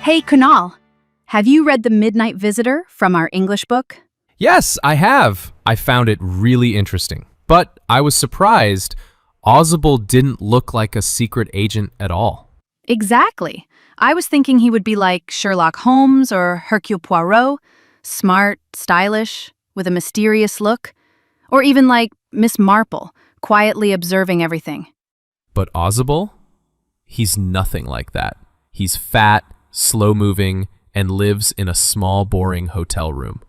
Hey, Kunal, have you read The Midnight Visitor from our English book? Yes, I have. I found it really interesting. But I was surprised Ausable didn't look like a secret agent at all. Exactly. I was thinking he would be like Sherlock Holmes or Hercule Poirot, smart, stylish, with a mysterious look, or even like Miss Marple, quietly observing everything. But Ausable? He's nothing like that. He's fat, slow-moving, and lives in a small, boring hotel room.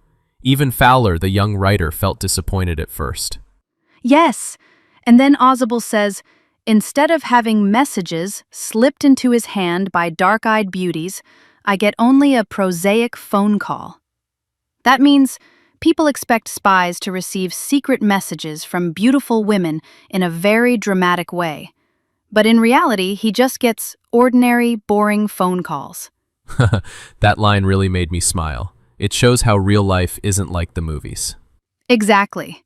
Even Fowler, the young writer, felt disappointed at first. Yes, and then Ausable says, instead of having messages slipped into his hand by dark-eyed beauties, I get only a prosaic phone call. That means people expect spies to receive secret messages from beautiful women in a very dramatic way. But in reality, he just gets ordinary, boring phone calls. That line really made me smile. It shows how real life isn't like the movies. Exactly.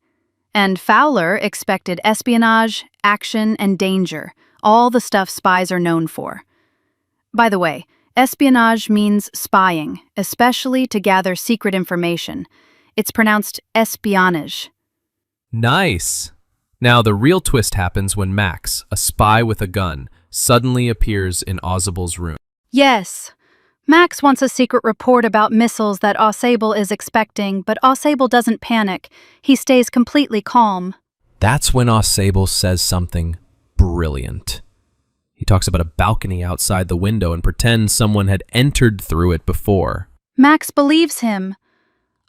And Fowler expected espionage, action, and danger, all the stuff spies are known for. By the way, espionage means spying, especially to gather secret information. It's pronounced espionage. Nice! Now, the real twist happens when Max, a spy with a gun, suddenly appears in Ausable's room. Yes. Max wants a secret report about missiles that Ausable is expecting, but Ausable doesn't panic. He stays completely calm. That's when Ausable says something brilliant. He talks about a balcony outside the window and pretends someone had entered through it before. Max believes him.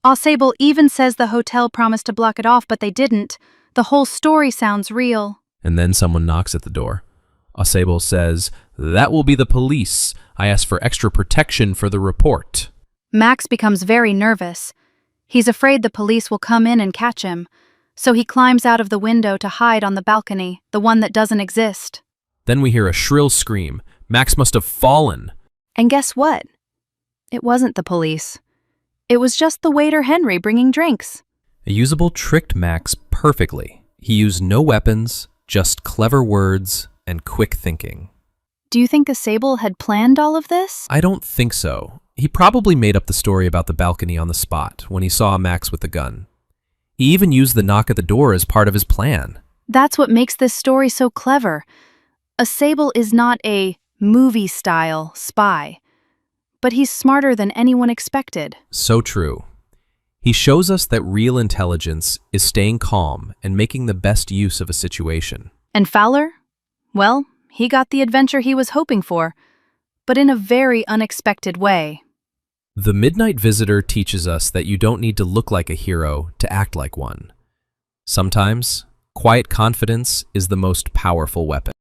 Ausable even says the hotel promised to block it off, but they didn't. The whole story sounds real. And then someone knocks at the door. Ausable says, "That will be the police. I asked for extra protection for the report." Max becomes very nervous. He's afraid the police will come in and catch him, so he climbs out of the window to hide on the balcony, the one that doesn't exist. Then we hear a shrill scream. Max must have fallen. And guess what? It wasn't the police. It was just the waiter Henry bringing drinks. Ausable tricked Max perfectly. He used no weapons, just clever words and quick thinking. Do you think Ausable had planned all of this? I don't think so. He probably made up the story about the balcony on the spot when he saw Max with the gun. He even used the knock at the door as part of his plan. That's what makes this story so clever. Ausable is not a movie-style spy, but he's smarter than anyone expected. So true. He shows us that real intelligence is staying calm and making the best use of a situation. And Fowler? Well, he got the adventure he was hoping for, but in a very unexpected way. The Midnight Visitor teaches us that you don't need to look like a hero to act like one. Sometimes, quiet confidence is the most powerful weapon.